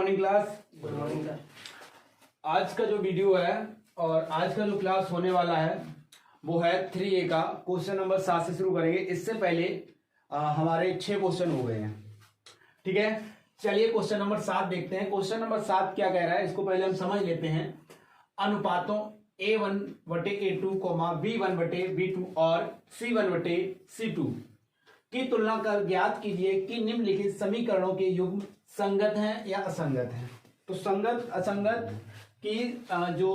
Morning class. Good morning sir. आज का जो वीडियो है और आज का जो क्लास होने वाला है वो है 3A का क्वेश्चन नंबर 7 से शुरू करेंगे। इससे पहले हमारे 6 क्वेश्चन हो गए हैं। ठीक है, चलिए क्वेश्चन नंबर 7 देखते हैं। क्वेश्चन नंबर 7 क्या कह रहा है इसको पहले हम समझ लेते हैं। अनुपातों A1/A2, B1/B2 और C1/C2 की तुलना कर ज्ञात कीजिए कि निम्नलिखित समीकरणों के युग्म संगत हैं या असंगत हैं। तो संगत असंगत की जो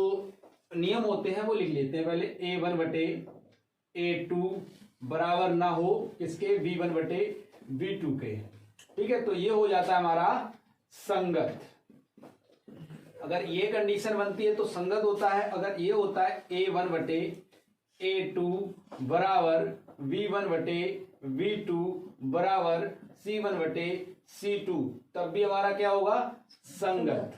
नियम होते हैं वो लिख लेते हैं पहले। A1/A2 बराबर ना हो किसके, B1/B2 के। ठीक है, तो ये हो जाता है हमारा संगत। अगर ये कंडीशन बनती है तो संगत होता है। अगर ये होता है A1/A2 बराबर B1/B2 बराबर C1/C2, तब भी हमारा क्या होगा, संगत।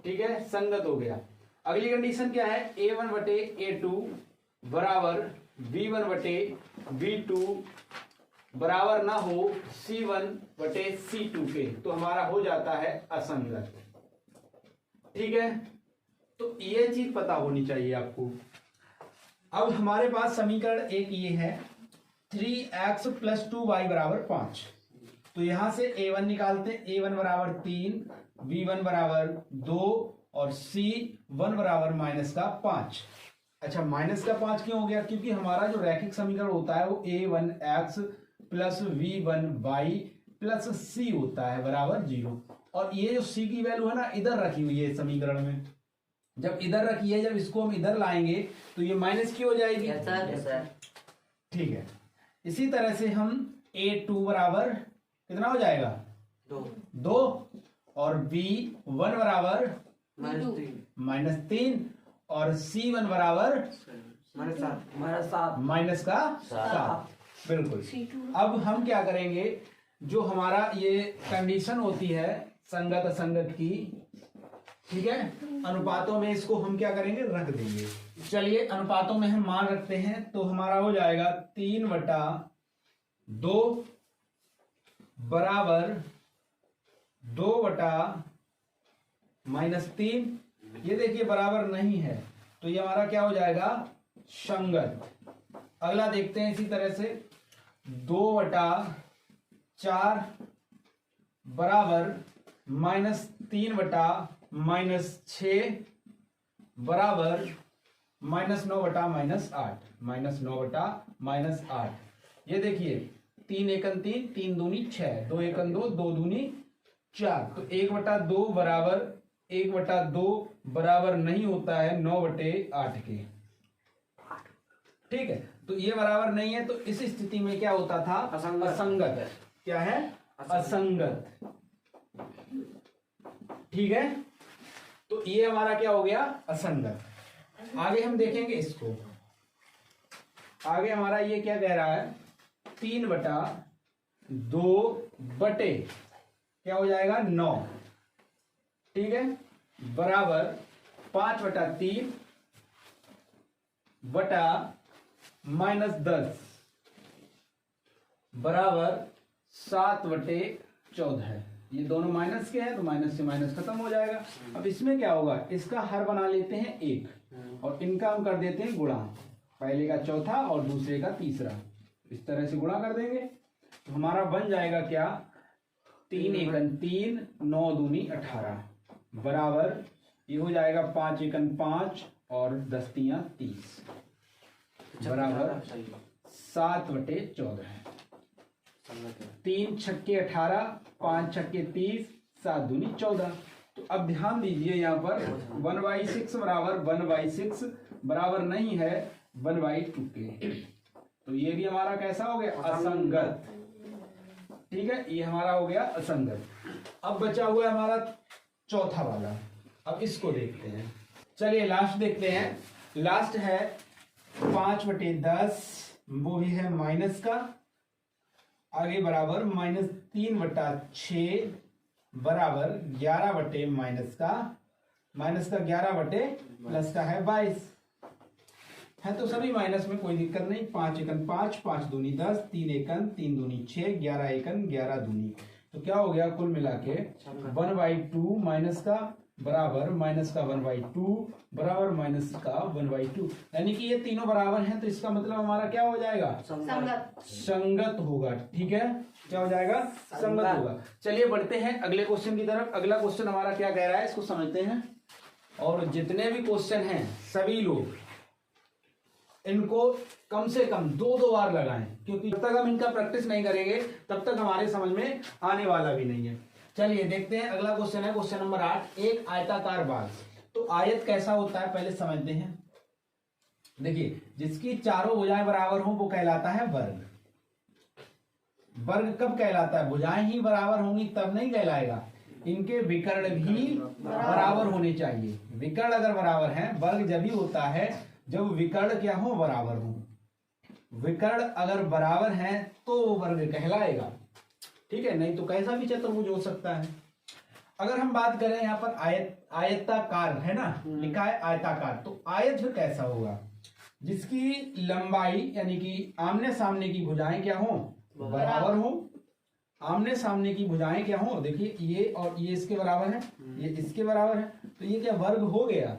ठीक है, संगत हो गया। अगली कंडीशन क्या है, A1/A2 बराबर B1/B2 बराबर ना हो C1/C2 के, तो हमारा हो जाता है असंगत। ठीक है, तो ये चीज पता होनी चाहिए आपको। अब हमारे पास समीकरण एक ये है 3x + 2y बराबर 5। तो यहां से A1 निकालते हैं। A1 बराबर 3, B1 बराबर 2 और C1 बराबर -5। अच्छा, -5 क्यों हो गया, क्योंकि हमारा जो रैखिक समीकरण होता है वो A1x + V1y + C होता है बराबर 0। और ये जो C की वैल्यू है ना, इधर रखी हुई है समीकरण में। जब इधर रखी है, जब इसको हम इधर लाएंगे तो ये माइनस की हो जाएगी। Yes sir. ठीक है, इसी तरह से हम A2 बराबर कितना हो जाएगा, 2 और B1 बराबर -3 और C1 बराबर -7। बिल्कुल। अब हम क्या करेंगे, जो हमारा ये कंडीशन होती है संगत असंगत की, ठीक है, अनुपातों में इसको हम क्या करेंगे, रख देंगे। चलिए अनुपातों में हम मान रखते हैं, तो हमारा हो जाएगा 3/2 बराबर 2/-3। ये देखिए बराबर नहीं है, तो ये हमारा क्या हो जाएगा, संगत। अगला देखते हैं इसी तरह से 2/4 बराबर -3/-6 बराबर -9/-8। ये देखिए 3 एकन 3, 3 दूनी 6, 2 एकन 2, 2 दूनी 4। तो 1/2 बराबर 1/2 बराबर नहीं होता है 9/8 के। ठीक है, तो ये बराबर नहीं है, तो इस स्थिति में क्या होता था, असंगत। क्या है, असंगत। ठीक है, तो ये हमारा क्या हो गया, असंगत। आगे हम देखेंगे इसको। आगे हमारा ये क्या कह रहा है, 3/2 बटे क्या हो जाएगा, 9। ठीक है, बराबर 5/3 बटा -10 बराबर 7/14। ये दोनों माइनस के हैं, तो माइनस से माइनस खत्म हो जाएगा। अब इसमें क्या होगा, इसका हर बना लेते हैं 1 और इनका हम कर देते हैं गुणा। पहले का चौथा और दूसरे का तीसरा, इस तरह से गुणा कर देंगे। तो हमारा बन जाएगा क्या, 3 एकन 3, 9 दूनी 18 बराबर ये हो जाएगा 5 एकन 5 और 10 तियां 30 बराबर 7/14। 3 छक्के 18, 5 छक्के 30, 7 दूनी 14। तो अब ध्यान दीजिए यहाँ पर 1/6 बराबर 1/6 बराबर नहीं है 1/2 के। तो ये भी हमारा कैसा हो गया, असंगत। ठीक है, ये हमारा हो गया असंगत। अब बचा हुआ है हमारा चौथा वाला। अब इसको देखते हैं। चलिए लास्ट देखते हैं। लास्ट है 5/10, वो भी है माइनस का। आगे बराबर -3/6 बराबर 11/-+का है 22 है, तो सभी माइनस में कोई दिक्कत नहीं। 5 एकन 5, 5 दूनी 10, 3 एकन 3 दूनी 6, 11 एकन 11 दूनी। तो क्या हो गया कुल मिला के 1/2 माइनस का बराबर माइनस का 1/2 बराबर माइनस का 1/2, यानी कि ये तीनों बराबर हैं, तो इसका मतलब हमारा क्या हो जाएगा? संगत होगा। ठीक है, क्या हो जाएगा? संगत होगा। चलिए बढ़ते हैं अगले क्वेश्चन की तरफ। अगला क्वेश्चन हमारा क्या कह रहा है, इसको समझते हैं। और जितने भी क्वेश्चन हैं सभी लोग इनको कम से कम 2-2 बार लगाएं, क्योंकि जब तक हम इनका प्रैक्टिस नहीं करेंगे तब तक हमारे समझ में आने वाला भी नहीं है। चलिए देखते हैं अगला क्वेश्चन है क्वेश्चन नंबर 8, एक आयताकार बाग। तो आयत कैसा होता है पहले समझते हैं। देखिए, जिसकी चारों भुजाएं बराबर हो वो कहलाता है वर्ग। वर्ग कब कहलाता है? भुजाएं ही बराबर होंगी तब नहीं कहलाएगा, इनके विकर्ण भी बराबर होने चाहिए। विकर्ण अगर बराबर हैं, वर्ग जब ही होता है जब विकर्ण क्या हो? बराबर हो। विकर्ण अगर बराबर हैं तो वो वर्ग कहलाएगा। ठीक है, नहीं तो कैसा भी चतुर्भुज हो सकता है। अगर हम बात करें यहाँ पर आयताकार है ना, लिखा है आयताकार, तो आयत फिर कैसा होगा? जिसकी लंबाई यानी कि आमने सामने की भुजाएं क्या हो? बराबर हो। आमने सामने की भुजाएं क्या हो? देखिए, ये और ये इसके बराबर है, ये इसके बराबर है, तो ये क्या वर्ग हो गया?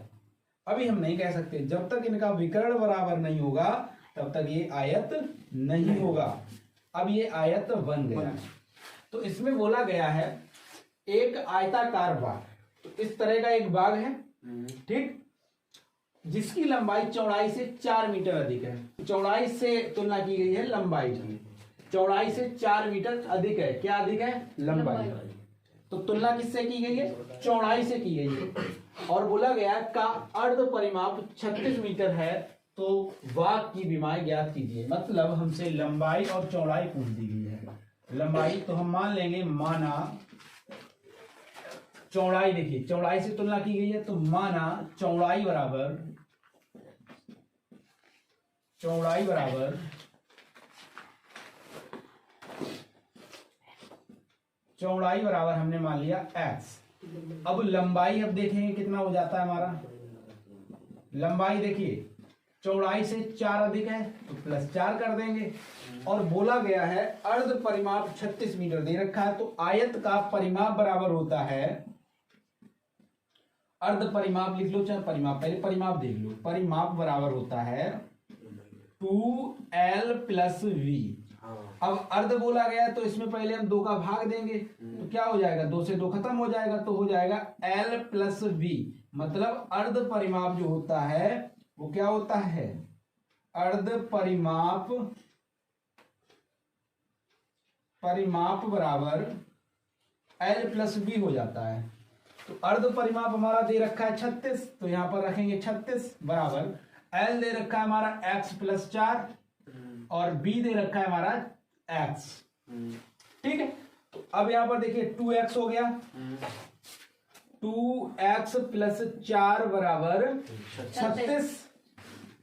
अभी हम नहीं कह सकते, जब तक इनका विकर्ण बराबर नहीं होगा तब तक ये आयत नहीं होगा। अब ये आयत बन गया। तो इसमें बोला गया है एक आयताकार बाग। तो इस तरह का एक बाग है, ठीक, जिसकी लंबाई चौड़ाई से 4 मीटर अधिक है। चौड़ाई से तुलना की गई है लंबाई की, चौड़ाई से 4 मीटर अधिक है। क्या अधिक है? लंबाई। तो तुलना किससे की गई है? चौड़ाई से की गई है। और बोला गया का अर्ध परिमाप 36 मीटर है, तो बाग की विमाएं ज्ञात कीजिए। मतलब हमसे लंबाई और चौड़ाई पूछ दी गई है। लंबाई तो हम मान लेंगे, माना चौड़ाई, देखिए चौड़ाई से तुलना की गई है, तो माना चौड़ाई बराबर चौड़ाई बराबर हमने मान लिया x। अब लंबाई अब देखेंगे कितना हो जाता है हमारा। लंबाई देखिए चौड़ाई से 4 अधिक है तो +4 कर देंगे। और बोला गया है अर्ध परिमाप 36 मीटर दे रखा है, तो आयत का परिमाप बराबर होता है, अर्ध परिमाप लिख लो चाहे परिमाप, पहले परिमाप देख लो। परिमाप बराबर होता है 2l + v। अब अर्ध बोला गया तो इसमें पहले हम 2 का भाग देंगे, तो क्या हो जाएगा? 2 से 2 खत्म हो जाएगा, तो हो जाएगा l + v। मतलब अर्ध परिमाप जो होता है वो क्या होता है? अर्ध परिमाप बराबर l + v हो जाता है। तो अर्ध परिमाप हमारा दे रखा है 36, तो यहां पर रखेंगे 36 बराबर l दे रखा है हमारा x + 4 और b दे रखा है हमारा x। ठीक है, तो अब यहां पर देखिए 2x हो गया, 2x + 4 बराबर 36।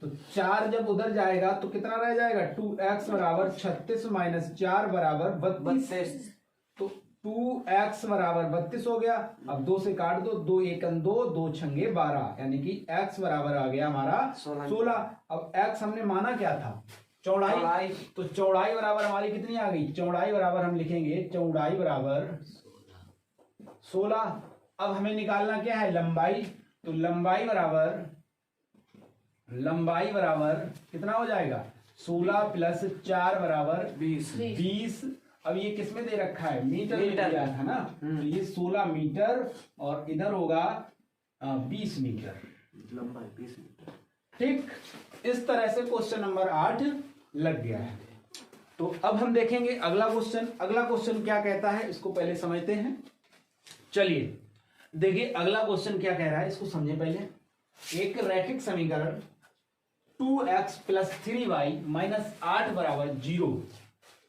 तो 4 जब उधर जाएगा तो कितना रह जाएगा? 2x बराबर 36 - 4 बराबर 32। तो 2x बराबर 32 हो गया। अब 2 से काट दो, 2 × 1 = 2, 2 × 6 = 12, यानी कि x बराबर आ गया हमारा 16। अब x हमने माना क्या था? चौड़ाई। तो चौड़ाई बराबर हमारी कितनी आ गई? चौड़ाई बराबर हम लिखेंगे चौड़ाई बराबर 16। अब हमें निकालना क्या है? लंबाई। तो लंबाई बराबर कितना हो जाएगा? 16 + 4 बराबर 20। अब ये किसमें दे रखा है? मीटर में दिया था ना, तो ये 16 मीटर और इधर होगा 20 मीटर, लंबाई 20 मीटर। ठीक, इस तरह से क्वेश्चन नंबर 8 लग गया है। तो अब हम देखेंगे अगला क्वेश्चन। अगला क्वेश्चन क्या कहता है इसको पहले समझते हैं। चलिए देखिए अगला क्वेश्चन क्या कह रहा है, इसको समझे पहले। एक रैखिक समीकरण 2x + 3y - 8 बराबर 0।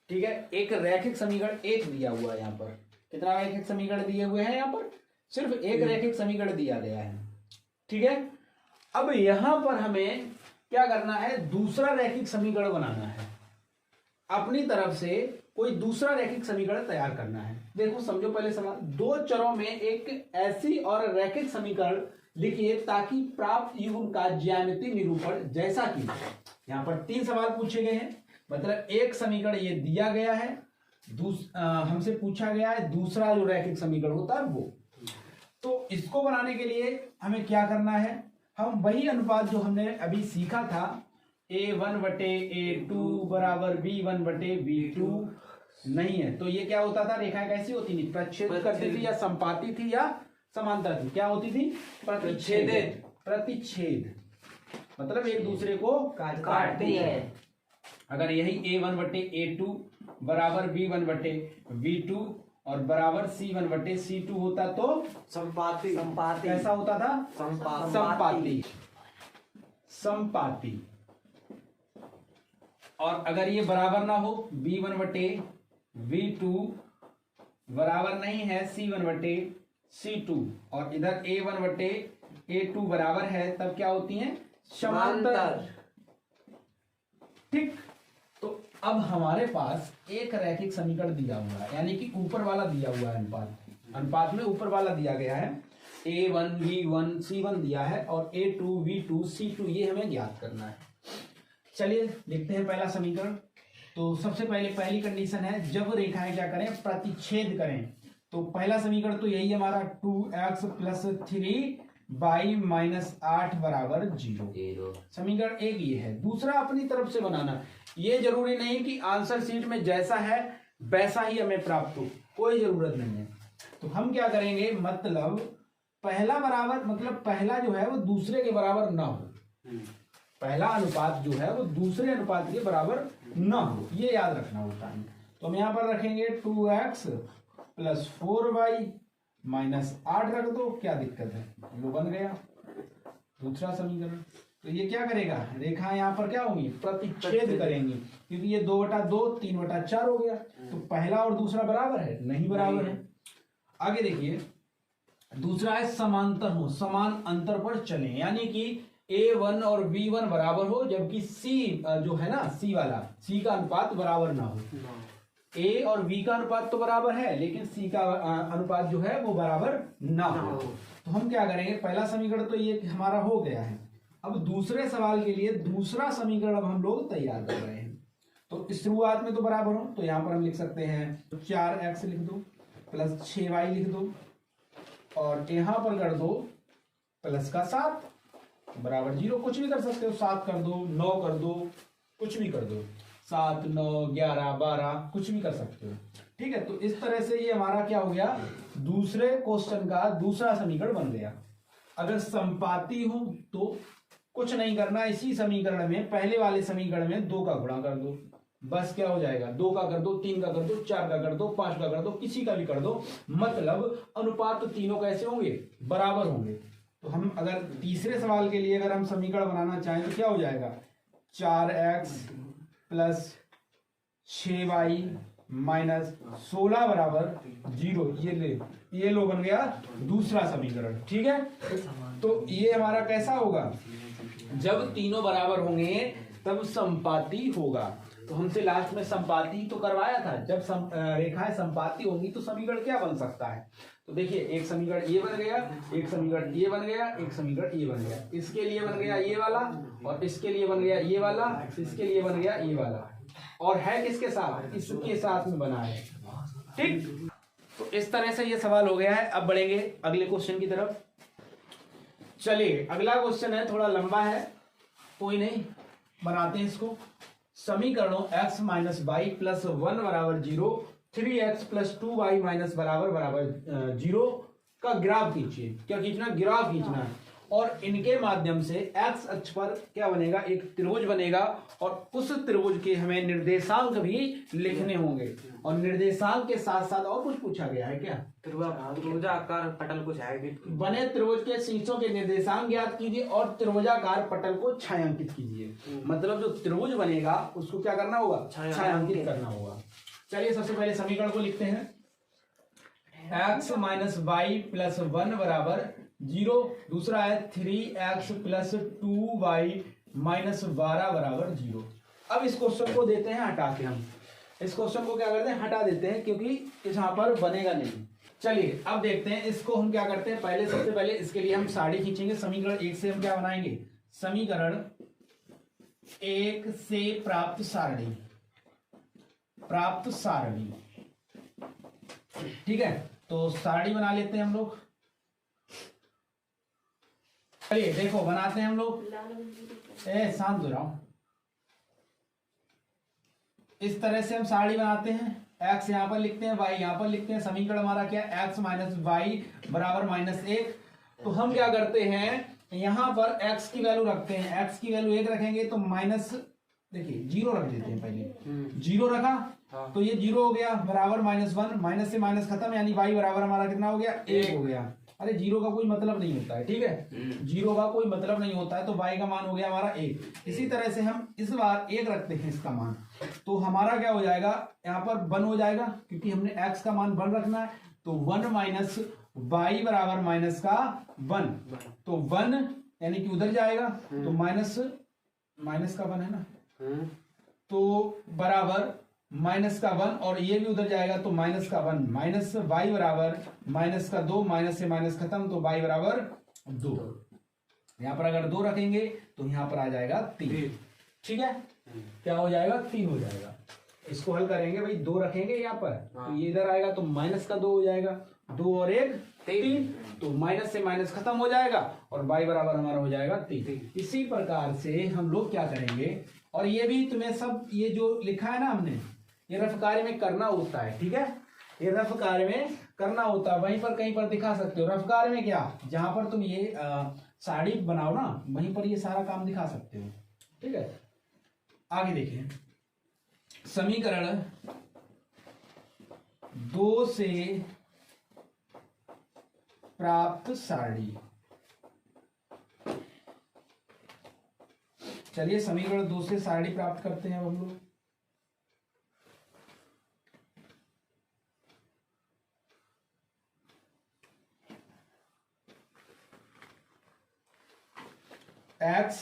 ठीक है, एक रैखिक समीकरण एक दिया हुआ है। यहाँ पर कितना रैखिक समीकरण दिए हुए हैं? यहाँ पर सिर्फ एक रैखिक समीकरण दिया गया है। ठीक है, अब यहां पर हमें क्या करना है? दूसरा रैखिक समीकरण बनाना है। अपनी तरफ से कोई दूसरा रैखिक समीकरण तैयार करना है। देखो समझो पहले सवाल, 2 चरों में एक ऐसी और रैखिक समीकरण लिखिए ताकि प्राप्त युग्म का ज्यामितीय निरूपण जैसा कि यहाँ पर 3 सवाल पूछे गए हैं। मतलब एक समीकरण ये दिया गया है, हमसे पूछा गया है दूसरा जो रैखिक समीकरण होता है वो। तो इसको बनाने के लिए हमें क्या करना है, हम वही अनुपात जो हमने अभी सीखा था A1/A2 बराबर B1/B2 नहीं है। तो ये क्या होता था, रेखाएं कैसी होती थी, प्रच्छेद करती थी या संपाती थी या समांतर थी, क्या होती थी, प्रतिच्छेद। प्रतिच्छेद मतलब एक दूसरे को काटती है। अगर यही A1/A2 बराबर B1/B2 और बराबर C1/C2 होता तो संपाती। कैसा होता था, संपाती। संपाती। और अगर ये बराबर ना हो, B1/B2 बराबर नहीं है C1/C2 और इधर A1/A2 बराबर है, तब क्या होती हैं, समांतर। ठीक। तो अब हमारे पास एक रैखिक समीकरण दिया हुआ है, यानी कि ऊपर वाला दिया हुआ है, अनुपात में ऊपर वाला दिया गया है, A1 V1 C1 दिया है और A2 V2 C2 ये हमें ज्ञात करना है। चलिए लिखते हैं पहला समीकरण। तो सबसे पहले पहली कंडीशन है, जब रेखाएं क्या करें, प्रतिच्छेद करें। तो पहला समीकरण तो यही हमारा 2x + 3y - 8 बराबर 0। समीकरण एक ये है। दूसरा अपनी तरफ से बनाना, ये जरूरी नहीं कि आंसर शीट में जैसा है वैसा ही हमें प्राप्त हो, कोई जरूरत नहीं है। तो हम क्या करेंगे, मतलब पहला बराबर, मतलब पहला जो है वो दूसरे के बराबर ना हो, पहला अनुपात जो है वो दूसरे अनुपात के बराबर ना हो, ये याद रखना होता है। तो हम यहां पर रखेंगे 2x + 4y - 8 रख दो, क्या दिक्कत है, वो बन गया दूसरा समीकरण। तो ये क्या करेगा, रेखा यहाँ पर क्या होंगी, प्रतिच्छेद करेंगी, क्योंकि ये 2/2 3/4 हो गया। तो पहला और दूसरा बराबर है, नहीं बराबर है। आगे देखिए, दूसरा है समांतर हो, समान अंतर पर चलें, यानी कि A1 और B1 बराबर हो, जबकि C जो है ना, C वाला, C का अनुपात बराबर ना हो। A और B का अनुपात तो बराबर है, लेकिन C का अनुपात जो है वो बराबर ना हो। तो हम क्या करेंगे, पहला समीकरण तो ये हमारा हो गया है। अब दूसरे सवाल के लिए दूसरा समीकरण अब हम लोग तैयार कर रहे हैं। तो इस शुरुआत में तो बराबर हो, तो यहां पर हम लिख सकते हैं 4x लिख दो + 6y लिख दो और यहां पर कर दो प्लस का 7 बराबर 0। कुछ भी कर सकते हो, 7 कर दो, 9 कर दो, कुछ भी कर दो, 7 9 11 12 कुछ भी कर सकते हो। ठीक है। तो इस तरह से ये हमारा क्या हो गया, दूसरे क्वेश्चन का दूसरा समीकरण बन गया। अगर संपाती हो तो कुछ नहीं करना, इसी समीकरण में, पहले वाले समीकरण में 2 का गुणा कर दो, बस क्या हो जाएगा, 2 का कर दो, 3 का कर दो, 4 का कर दो, 5 का कर दो, किसी का भी कर दो, मतलब अनुपात तो तीनों कैसे होंगे, बराबर होंगे। तो हम अगर तीसरे सवाल के लिए अगर हम समीकरण बनाना चाहें तो क्या हो जाएगा, 4x + 6y - 16 बराबर 0। ये लो बन गया दूसरा समीकरण। ठीक है। तो ये हमारा कैसा होगा, जब तीनों बराबर होंगे तब संपाती होगा। तो हमसे लास्ट में संपाती तो करवाया था, जब रेखाएं संपाती होंगी तो समीकरण क्या बन सकता है। तो देखिए, एक समीकरण ये बन गया, एक समीकरण ये बन गया, एक समीकरण ये बन गया, इसके लिए बन गया ये वाला, और इसके लिए बन गया ये वाला, इसके लिए बन गया ये वाला, और है किसके साथ, इसके साथ में बना है। ठीक। तो इस तरह से ये सवाल हो गया है। अब बढ़ेंगे अगले क्वेश्चन की तरफ। चलिए, अगला क्वेश्चन है, थोड़ा लंबा है, कोई नहीं, बनाते हैं इसको। समीकरणों x - y + 1 बराबर 0, 3x + 2y - बराबर 0 का ग्राफ खींचिए। क्या खींचना, ग्राफ खींचना है। और इनके माध्यम से x अक्ष पर क्या बनेगा, एक त्रिभुज बनेगा, और उस त्रिभुज के हमें निर्देशांक भी लिखने होंगे। और निर्देशांक के साथ साथ और कुछ पूछा गया है क्या, त्रिभुजाकार पटल को छायांकित, बने त्रिभुज के शीर्षों के निर्देशांक ज्ञात कीजिए और त्रिभुजाकार पटल को छायांकित कीजिए। मतलब जो त्रिभुज बनेगा उसको क्या करना होगा, छायांकित करना होगा। चलिए सबसे पहले समीकरण को लिखते हैं। x - y + 1 बराबर 0, दूसरा है 3x + 2y - 12 बराबर 0। अब इस क्वेश्चन को देते हैं हटा के, हम इस क्वेश्चन को क्या करते हैं, हटा देते हैं, क्योंकि यहाँ पर बनेगा नहीं। चलिए अब देखते हैं इसको हम क्या करते हैं। पहले सबसे पहले इसके लिए हम सारणी खींचेंगे। समीकरण 1 से हम क्या बनाएंगे, समीकरण 1 से प्राप्त सारणी, ठीक है, तो सारणी बना लेते हैं हम लोग। चलिए देखो बनाते हैं हम लोग। शांत हो जाओ। इस तरह से हम सारणी बनाते हैं। x यहाँ पर लिखते हैं, y यहाँ पर लिखते हैं। समीकरण हमारा क्या है, x माइनस वाई बराबर -1। तो हम क्या करते हैं, यहाँ पर x की वैल्यू रखते हैं। x की वैल्यू 1 रखेंगे तो माइनस, देखिए 0 रख देते हैं पहले। 0 रखा तो ये 0 हो गया, बराबर -1। माइनस से माइनस खत्म, यानी y बराबर हमारा कितना हो गया, 1 हो गया। अरे 0 का कोई मतलब नहीं होता है, ठीक है, 0 का कोई मतलब नहीं होता है। तो y का मान हो गया हमारा 1। इसी तरह से हम इस बार 1 रखते हैं इसका मान, तो हमारा क्या हो जाएगा, यहाँ पर 1 हो जाएगा, क्योंकि हमने x का मान 1 रखना है। तो 1 माइनस y बराबर माइनस का 1, तो 1 यानी कि उधर जाएगा, तो माइनस का 1 है ना, तो बराबर माइनस का 1, और ये भी उधर जाएगा तो माइनस का 1। माइनस y बराबर माइनस का 2, माइनस से माइनस खत्म, तो y बराबर 2। यहाँ पर अगर 2 रखेंगे तो यहाँ पर आ जाएगा 3। ठीक है, क्या हो जाएगा, 3 हो जाएगा। इसको हल करेंगे भाई, 2 रखेंगे यहाँ पर, तो ये इधर आएगा तो माइनस का 2 हो जाएगा। 2 और 1 3, तो माइनस से माइनस खत्म हो जाएगा और y बराबर हमारा हो जाएगा 3। इसी प्रकार से हम लोग क्या करेंगे, और ये भी तुम्हें सब ये जो लिखा है ना हमने, ये रफ कार्य में करना होता है, ठीक है, ये रफ कार्य में करना होता है। वहीं पर कहीं पर दिखा सकते हो। रफ कार्य में क्या, जहां पर तुम ये साड़ी बनाओ ना, वहीं पर ये सारा काम दिखा सकते हो। ठीक है, आगे देखिए, समीकरण 2 से प्राप्त सारणी। चलिए समीकरण 2 से सारणी प्राप्त करते हैं अब हम लोग। x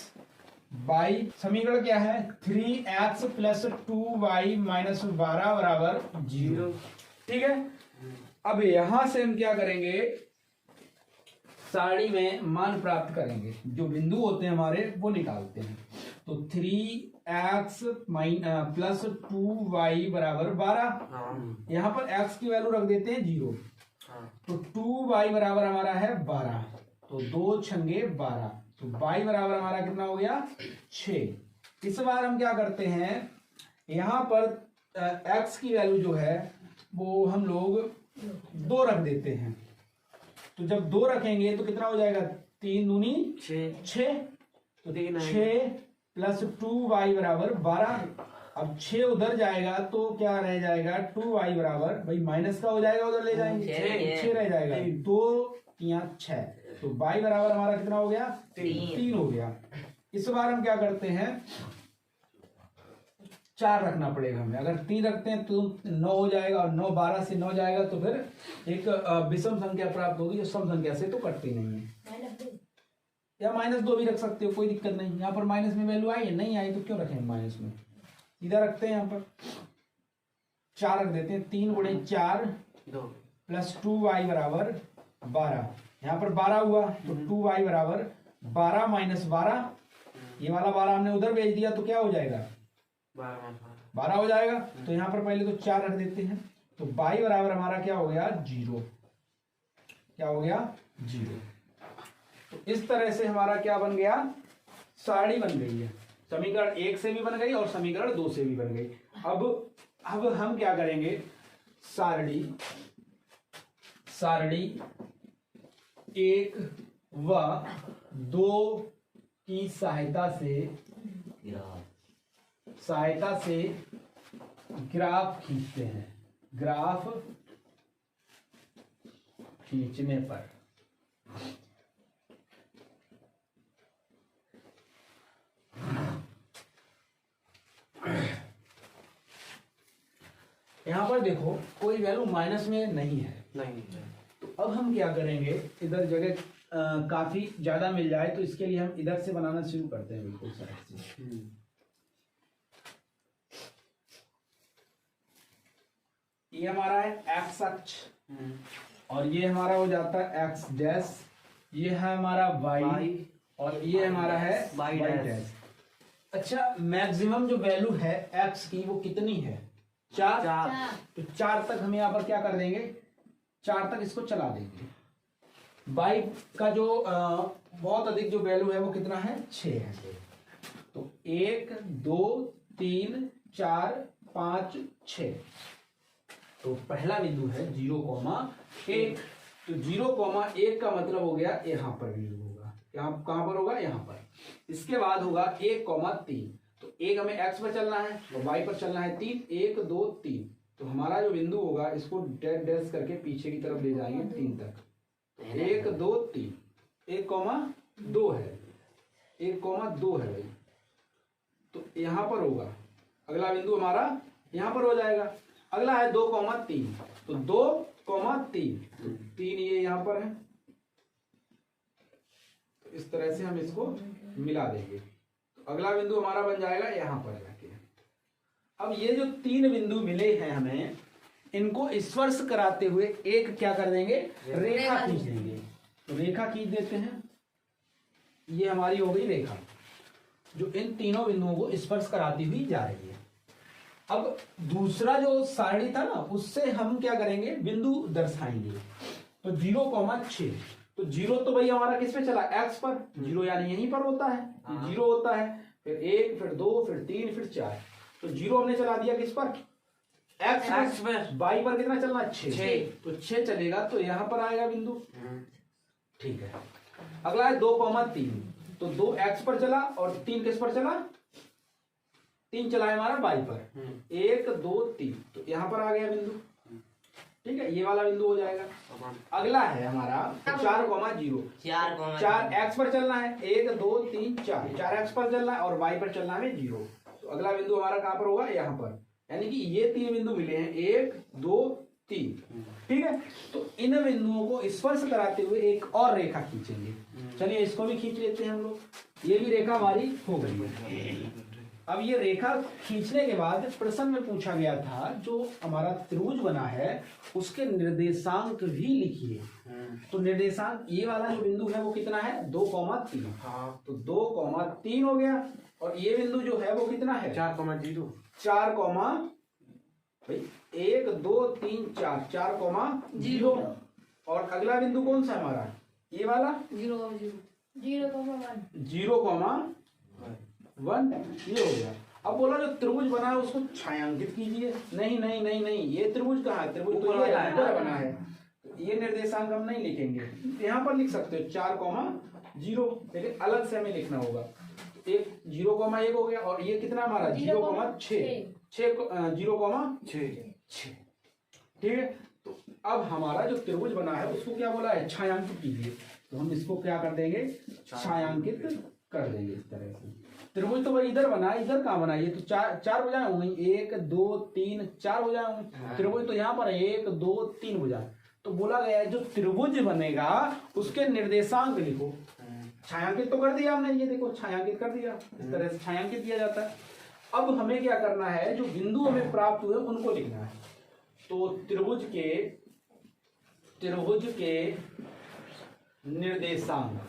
बाई, समीकरण क्या है, 3x प्लस 2y माइनस 12 बराबर 0। ठीक है, अब यहां से हम क्या करेंगे, सारणी में मान प्राप्त करेंगे, जो बिंदु होते हैं हमारे वो निकालते हैं। तो 3x प्लस 2y बराबर 12। यहाँ पर x की वैल्यू रख देते हैं 0, तो 2y बराबर हमारा है 12, तो 2 छंगे 12, तो y बराबर हमारा कितना हो गया, 6। इस बार हम क्या करते हैं, यहाँ पर x की वैल्यू जो है वो हम लोग 2 रख देते हैं। तो जब 2 रखेंगे तो कितना हो जाएगा, 3 दूनी 6, तो 6 प्लस 2y बराबर 12। अब 6 उधर जाएगा तो क्या रह जाएगा, 2y बराबर, भाई माइनस का हो जाएगा, उधर ले जाएंगे 6 रह जाएगा, 2 यहाँ 6, तो y बराबर हमारा कितना हो गया, 3 हो गया। इस बार हम क्या करते हैं, 4 रखना पड़ेगा हमें। अगर 3 रखते हैं तो 9 हो जाएगा, और 9 12 से 9 जाएगा तो फिर एक विषम संख्या प्राप्त होगी, जो सम संख्या से तो कटती नहीं है। या -2 भी रख सकते हो, कोई दिक्कत नहीं। यहाँ पर माइनस में वैल्यू आई है, नहीं आई तो क्यों रखेंगे माइनस में, सीधा रखते हैं। यहाँ पर 4 रख देते हैं, 3 गुणे 4 प्लस 2y बराबर 12। यहाँ पर 12 हुआ तो 2y बराबर 12 माइनस 12, ये वाला 12 हमने उधर भेज दिया तो क्या हो जाएगा, 12 हो जाएगा। तो यहाँ पर पहले तो 4 रख देते हैं, तो y बराबर हमारा क्या हो गया, 0। क्या हो गया, 0। तो इस तरह से हमारा क्या बन गया, सारणी बन गई है। समीकरण 1 से भी बन गई और समीकरण 2 से भी बन गई। अब हम क्या करेंगे, सारणी 1 व 2 की सहायता से ग्राफ खींचते हैं। ग्राफ खींचने पर यहां पर देखो कोई वैल्यू माइनस में नहीं है, तो अब हम क्या करेंगे, इधर जगह काफी ज्यादा मिल जाए तो इसके लिए हम इधर से बनाना शुरू करते हैं, बिल्कुल साइड से। ये हमारा है एक्स अक्ष, और ये हमारा हो जाता है एक्स डैश, ये है हमारा वाई, और ये हमारा है वाई डैश। अच्छा, मैक्सिमम जो वैल्यू है एक्स की वो कितनी है, 4। तो 4 तक हम यहाँ पर क्या कर देंगे, 4 तक इसको चला देंगे। y का जो बहुत अधिक जो वैल्यू है वो कितना है 6 है। तो 1 2 3 4 5 6। तो पहला बिंदु है 0,1। तो 0,1 का मतलब हो गया यहाँ पर बिंदु होगा। यहाँ कहाँ पर होगा? यहाँ पर। इसके बाद होगा 1,3। तो 1 हमें x पर चलना है और y पर चलना है 3। 1 2 3। तो हमारा जो बिंदु होगा इसको डैश डैश करके पीछे की तरफ ले जाएंगे 3 तक। 1 2 3। 1,2 है। 1,2 है भाई। तो यहाँ पर होगा अगला बिंदु हमारा, यहाँ पर हो जाएगा। अगला है 2,3। तो 2,3। तो 3 ये यहाँ पर है। तो इस तरह से हम इसको मिला देंगे। तो अगला बिंदु हमारा बन जाएगा यहाँ पर जाके। अब ये जो 3 बिंदु मिले हैं हमें, इनको स्पर्श कराते हुए एक क्या कर देंगे? रेखा खींच देंगे। तो रेखा खींच देते हैं। ये हमारी हो गई रेखा जो इन तीनों बिंदुओं को स्पर्श कराती हुई जा रही है। अब दूसरा जो सारणी था ना, उससे हम क्या करेंगे? बिंदु दर्शाएंगे। तो 0,6। तो 0 तो भाई हमारा किस पे चला? x पर। 0 यानी यहीं पर होता है। 0 होता है, फिर 1, फिर 2, फिर 3, फिर 4। तो 0 हमने चला दिया किस पर? x पर। y पर कितना चलना? 6। तो 6 चलेगा तो यहां पर आएगा बिंदु। ठीक है। अगला है 2,3। तो 2x पर चला और 3 किस पर चला? 3 चला है हमारा y पर। 1 2 3। तो यहां पर आ गया बिंदु। ठीक है, ये वाला बिंदु हो जाएगा। अगला है हमारा 4,0। 4 x पर चलना है। 1 2 3 4। 4 x पर चलना है और y पर चलना है 0। तो अगला बिंदु हमारा कहां पर होगा? यहाँ पर। यानी कि ये 3 बिंदु मिले हैं, 1 2 3। ठीक है। तो इन बिंदुओं को स्पर्श कराते हुए एक और रेखा खींचेंगे। चलिए इसको भी खींच लेते हैं हम लोग। ये भी रेखा हमारी हो गई है। अब ये रेखा खींचने के बाद प्रश्न में पूछा गया था जो हमारा त्रिभुज बना है उसके निर्देशांक भी लिखिए। तो निर्देशांक ये वाला जो बिंदु है वो कितना है? 2,3। तो 2,3 हो गया। और ये बिंदु जो है वो कितना है? 4,0। 4, भाई 1 2 3 4। 4,0। और अगला बिंदु कौन सा हमारा? ये वाला 0,1। ये हो गया। अब बोला जो त्रिभुज बना है उसको छायांकित कीजिए। नहीं नहीं नहीं नहीं, ये त्रिभुज कहाँ है? त्रिभुज तो ये ऊपर बना है। ये निर्देशांक हम नहीं लिखेंगे, यहाँ पर लिख सकते हो 4,0, लेकिन अलग से हमें लिखना होगा। 0,1 हो गया और ये कितना हमारा? 0,6। 0,6। ठीक है। तो अब हमारा जो त्रिभुज बना है उसको क्या बोला है? छायांकित कीजिए। तो हम इसको क्या कर देंगे? छायांकित कर देंगे इस तरह से। त्रिभुज तो भाई इधर बना है, इधर कहाँ बना है? ये तो चार भुजाएं होंगी। 1 2 3 4 भुजाएं होंगी। त्रिभुज तो यहाँ पर है 1 2 3 भुजाएं। तो बोला गया है जो त्रिभुज बनेगा उसके निर्देशांक लिखो। छायांकित तो कर दिया हमने, ये देखो छायांकित कर दिया। इस तरह से छायांकित किया जाता है। अब हमें क्या करना है? जो बिंदु हमें प्राप्त हुए उनको लिखना है। तो त्रिभुज के निर्देशांक।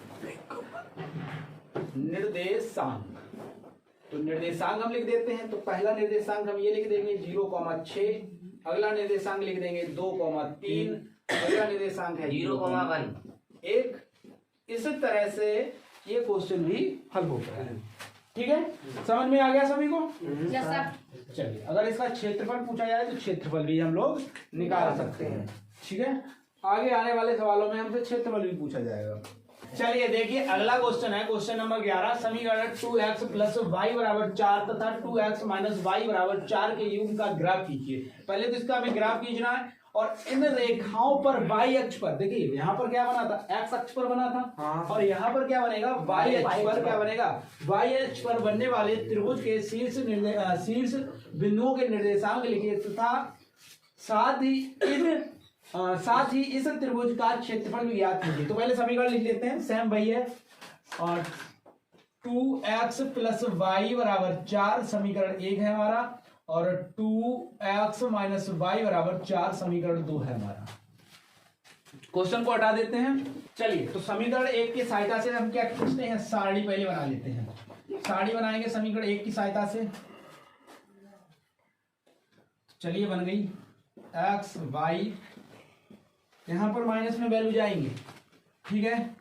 तो निर्देशांक हम लिख देते हैं। तो पहला निर्देशांक हम ये लिख देंगे 0,6। अगला निर्देशांक लिख देंगे 2,3। अगला निर्देशांक है 0,1। इस तरह से ये क्वेश्चन भी हल होता है। ठीक है, समझ में आ गया सभी को? चलिए, अगर इसका क्षेत्रफल पूछा जाए तो क्षेत्रफल भी हम लोग निकाल सकते हैं। ठीक है, आगे आने वाले सवालों में हमसे क्षेत्रफल भी पूछा जाएगा। चलिए देखिए, अगला क्वेश्चन है क्वेश्चन नंबर 11। समीकरण 2x + y = 4 तथा 2x - y = 4 के युग्म का ग्राफ खींचिए। पहले तो इसका हमें ग्राफ खींचना है और इन रेखाओं पर y अक्ष पर, देखिए यहाँ पर क्या बना था? x अक्ष पर बना था। और यहाँ पर क्या बनेगा? y अक्ष पर क्या बनेगा? y अक्ष पर बनने वाले त्रिभुज के शीर्ष बिंदुओं के निर्देशांक लिखिए तथा साथ ही इस त्रिभुज का क्षेत्रफल भी ज्ञात कीजिए। तो पहले समीकरण लिख लेते हैं, सेम वही है। और 2x + y = 4 समीकरण 1 है हमारा, और 2x - y = 4 समीकरण 2 है हमारा। क्वेश्चन को हटा देते हैं। चलिए, तो समीकरण 1 की सहायता से हम क्या खींचते हैं? सारणी पहले बना लेते हैं। सारणी बनाएंगे समीकरण 1 की सहायता से। चलिए, बन गई। x y यहाँ पर माइनस में वैल्यू जाएंगे, ठीक है।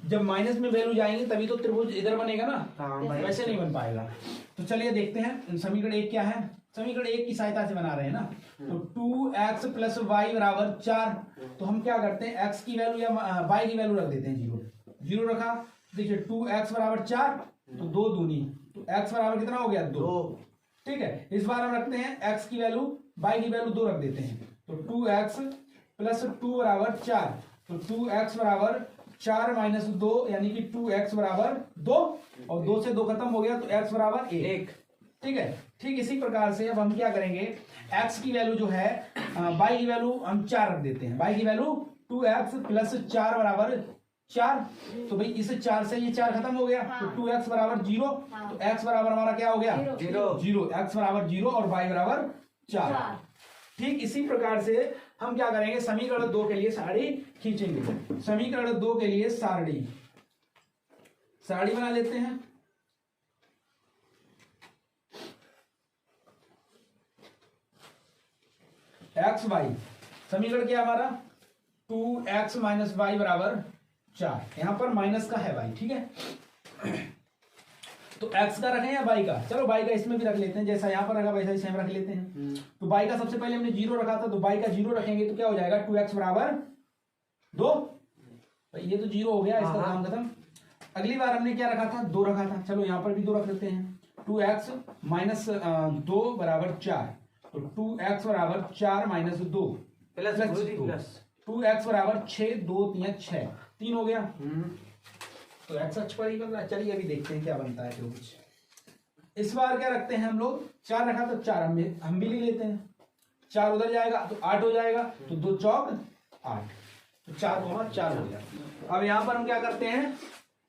जब माइनस में वैल्यू जाएंगे तभी तो त्रिभुज इधर बनेगा ना, हाँ भाई। वैसे नहीं बन पाएगा। तो चलिए देखते हैं समीकरण 1 क्या है। समीकरण 1 की सहायता से बना रहे हैं ना। तो 2x प्लस वाई बराबर 4। तो हम क्या करते हैं, x की वैल्यू या y की वैल्यू रख देते हैं 0 रखा। देखिए 2x बराबर 4 तो 2 दूनी, तो x बराबर कितना हो गया 2, ठीक है। इस बार हम रखते हैं x की वैल्यू, y की वैल्यू 2 रख देते हैं। तो 2x प्लस 2 बराबर 4, तो 2x बराबर 4 माइनस 2 यानी कि 2x बराबर 2, और 2 से 2 खत्म हो गया तो x बराबर 1, ठीक है। ठीक इसी प्रकार से अब हम क्या करेंगे, x की वैल्यू जो है y की वैल्यू हम 4 रख देते हैं। y की वैल्यू 2x प्लस 4 बराबर 4, तो भाई इस 4 से ये 4 खत्म हो गया। तो 2x बराबर 0, तो x बराबर हमारा क्या हो गया 0, x बराबर 0 और y बराबर 4। ठीक इसी प्रकार से हम क्या करेंगे, समीकरण 2 के लिए सारणी खींचेंगे। समीकरण 2 के लिए सारणी बना लेते हैं। एक्स वाई समीकरण क्या हमारा 2x माइनस वाई बराबर 4। यहां पर माइनस का है वाई, ठीक है। तो x का रखें या y का, चलो y का इसमें भी रख लेते हैं, जैसा यहाँ पर रखा वैसा ही सेम रख लेते हैं। तो y का सबसे पहले हमने 0 रखा था, तो y का 0 रखेंगे तो क्या हो जाएगा 2x बराबर 2। ये तो 0 हो गया, इसका काम खत्म। अगली बार हमने क्या रखा था 2 रखा था, चलो यहाँ पर भी 2 रख लेते हैं। 2x माइनस 2 बराबर 4, तो 2x बराबर 4 माइनस 2 प्लस 2x बराबर 6, 2 3 6, 3 हो गया। तो x अक्ष पर ही बन रहा है। चलिए अभी देखते हैं क्या बनता है त्रिभुज। इस बार क्या रखते हैं हम लोग, 4 रखा तो 4 हम भी ले लेते हैं। 4 उधर जाएगा तो 8 हो जाएगा, तो 2 चौक 8, तो 4 4 हो गया। अब यहाँ पर हम क्या करते हैं,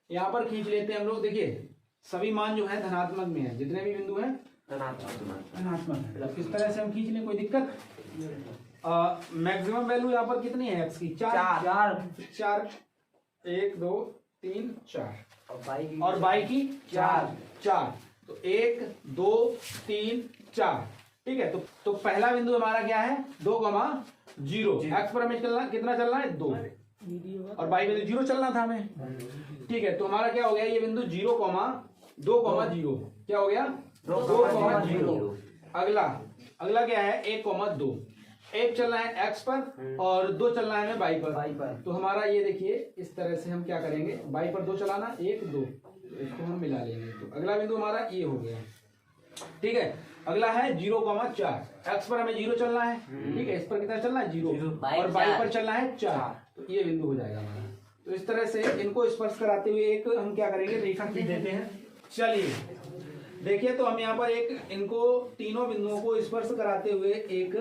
यहाँ पर खींच लेते हैं हम लोग। देखिए सभी मान जो है धनात्मक में है, जितने भी बिंदु हैं धनात्मक है। अब किस तरह से हम खींच लें, कोई दिक्कत। मैक्सिमम वैल्यू यहाँ पर कितनी है x की 4, 1 2 3 4 और y की 4, तो 1 2 3 4, ठीक है। तो पहला बिंदु हमारा क्या है 2, 0। x पर हमें कितना चलना है 2, और y बिंदु 0 चलना था हमें, ठीक है। तो हमारा क्या हो गया, ये बिंदु 0, 2, 0 क्या हो गया 2, 0। अगला क्या है 1, 2। 1 चलना है x पर और 2 चलना है हमें y पर। तो हमारा ये देखिए इस तरह से हम क्या करेंगे, y पर 2 चलाना 1 2, तो इसको हम मिला लेंगे। तो अगला बिंदु हमारा ये हो गया, ठीक है। अगला है 0, 4। x पर हमें 0 चलना है, ठीक है। इस पर कितना चलना है 0 और y पर चलना है 4, तो ये बिंदु हो जाएगा हमारा। तो इस तरह से इनको स्पर्श कराते हुए एक हम क्या करेंगे रेखा खींच देते हैं। चलिए देखिए, तो हम यहाँ पर एक इनको तीनों बिंदुओं को स्पर्श कराते हुए एक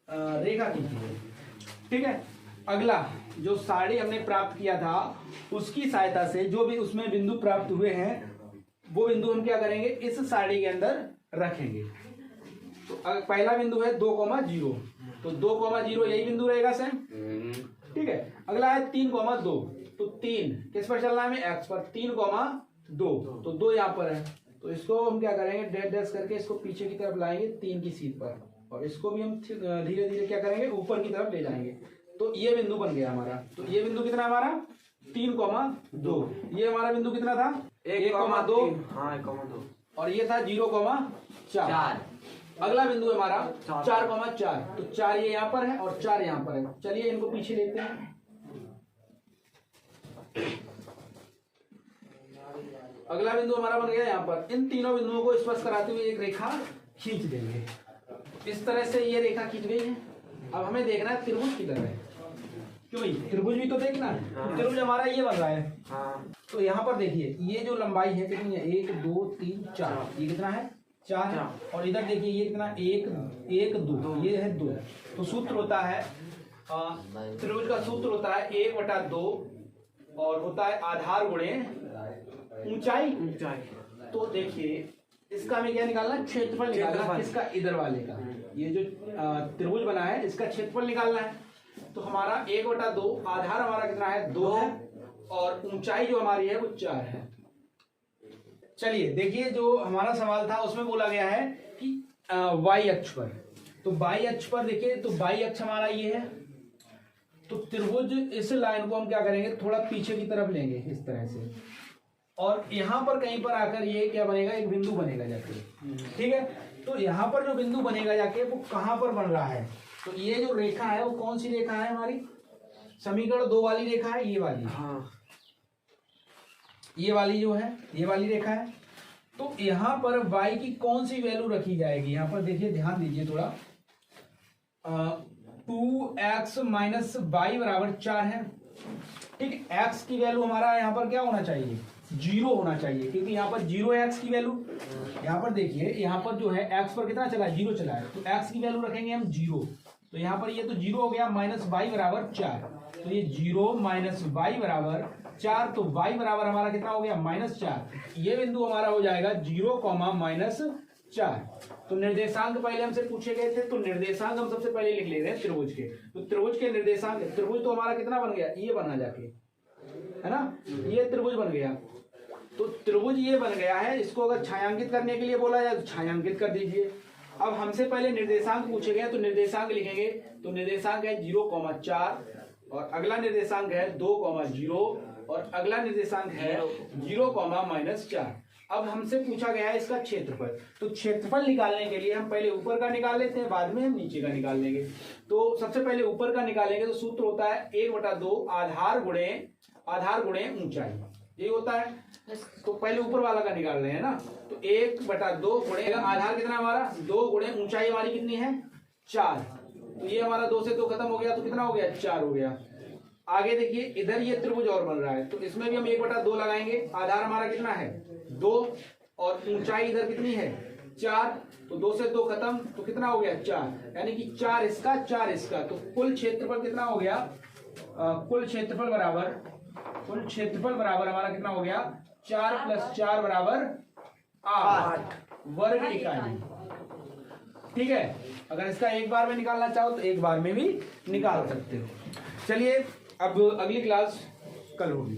रेखा खींचिए, ठीक है। अगला जो सारणी हमने प्राप्त किया था उसकी सहायता से जो भी उसमें बिंदु प्राप्त हुए हैं वो बिंदु हम क्या करेंगे इस सारणी के अंदर रखेंगे। तो पहला बिंदु है 2, 0, तो 2, 0 यही बिंदु रहेगा सेम, ठीक है। अगला है 3, 2, तो 3 किस पर चलना है हमें x पर, 3, 2, तो 2 यहाँ पर है। तो इसको हम क्या करेंगे डैश डैश करके इसको पीछे की तरफ लाएंगे 3 की सीध पर, और इसको भी हम धीरे धीरे क्या करेंगे ऊपर की तरफ ले जाएंगे। तो ये बिंदु बन गया हमारा। तो ये बिंदु कितना हमारा 3, 2। ये हमारा बिंदु कितना था 1, 2, और ये था 0, 4। अगला बिंदु हमारा 4, 4, तो 4 ये यहाँ पर है और 4 यहाँ पर है। चलिए इनको पीछे लेते हैं। अगला बिंदु हमारा बन गया यहाँ पर। इन तीनों बिंदुओं को स्पर्श कराते हुए एक रेखा खींच देंगे। इस तरह से ये रेखा खींच गई है। अब हमें देखना है त्रिभुज किधर है, क्यों भाई त्रिभुज भी तो देखना है। तो त्रिभुज हमारा ये बन रहा है। तो यहाँ पर देखिए ये जो लंबाई है कितनी है 1 2 3 4, ये कितना है 4, और इधर देखिए ये कितना 1 2, ये है 2। तो सूत्र होता है त्रिभुज का सूत्र होता है 1/2 और होता है आधार गुणे ऊंचाई। तो देखिए इसका हमें क्या निकालना है क्षेत्रफल निकालना है, किसका इधर वाले का। ये जो त्रिभुज बना है इसका क्षेत्रफल निकालना है। तो हमारा 1/2 आधार हमारा कितना है 2 है और ऊंचाई जो हमारी है वो 4 है। चलिए देखिए जो हमारा सवाल था उसमें बोला गया है कि y अक्ष पर, तो y अक्ष पर देखिए तो y अक्ष हमारा ये है तो त्रिभुज इस लाइन को हम क्या करेंगे, थोड़ा पीछे की तरफ लेंगे इस तरह से, और यहां पर कहीं पर आकर ये क्या बनेगा, एक बिंदु बनेगा जाके। ठीक है, तो यहां पर जो बिंदु बनेगा जाके वो कहां पर बन रहा है, तो ये जो रेखा है वो कौन सी रेखा है हमारी, समीकरण 2 वाली रेखा है, ये वाली। हाँ, ये वाली जो है, ये वाली रेखा है। तो यहां पर y की कौन सी वैल्यू रखी जाएगी, यहां पर देखिए, ध्यान दीजिए थोड़ा। 2x माइनस वाई बराबर 4 है। ठीक, x की वैल्यू हमारा यहाँ पर क्या होना चाहिए, 0 होना चाहिए, क्योंकि यहाँ पर 0 है x की वैल्यू। यहाँ पर देखिए, यहाँ पर जो है x पर कितना चला है, 0 चला है, तो x की वैल्यू रखेंगे हम 0। तो यहाँ पर ये तो 0 हो गया, माइनस वाई बराबर 4, तो ये 0 माइनस वाई बराबर 4, तो y बराबर हमारा कितना हो गया, -4। ये बिंदु हमारा हो जाएगा 0, -4। तो निर्देशांक पहले हमसे पूछे गए थे, तो निर्देशांक हम सबसे पहले लिख ले रहे हैं त्रिभुज के। तो त्रिभुज के निर्देशांक, त्रिभुज तो हमारा कितना बन गया, ये बना जाके, है ना, ये त्रिभुज बन गया। तो त्रिभुज ये बन गया है, इसको अगर छायांकित करने के लिए बोला जाए तो छायांकित कर दीजिए। अब हमसे पहले निर्देशांक पूछे गए, तो निर्देशांक लिखेंगे, तो निर्देशांक है 0,4, और अगला निर्देशांक है 2,0, और अगला निर्देशांक है 0,-4। अब हमसे पूछा गया है इसका क्षेत्रफल, तो क्षेत्रफल निकालने के लिए हम पहले ऊपर का निकाल लेते हैं, बाद में हम नीचे का निकाल लेंगे। तो सबसे पहले ऊपर का निकालेंगे, तो सूत्र होता है 1/2 आधार गुणे ऊंचाई, ये होता है। तो पहले ऊपर वाला का निकाल रहे हैं ना, तो 1/2 गुणे आधार कितना हमारा 2 गुणे ऊंचाई हमारी कितनी है 4, तो ये हमारा 2 से 2 खत्म हो गया, तो कितना हो गया 4 हो गया। आगे देखिए, इधर ये त्रिभुज और बन रहा है, तो इसमें भी हम 1/2 लगाएंगे। आधार हमारा कितना है 2, और ऊंचाई इधर कितनी है 4, तो 2 से 2 खत्म, तो कितना हो गया 4, यानी कि 4 इसका 4 इसका, तो कुल क्षेत्रफल कितना हो गया, कुल क्षेत्रफल बराबर हमारा कितना हो गया 4 + 4 बराबर 8 वर्ग इकाई। ठीक है, अगर इसका एक बार में निकालना चाहो तो एक बार में भी निकाल सकते हो। चलिए, अब अगली क्लास कल होगी।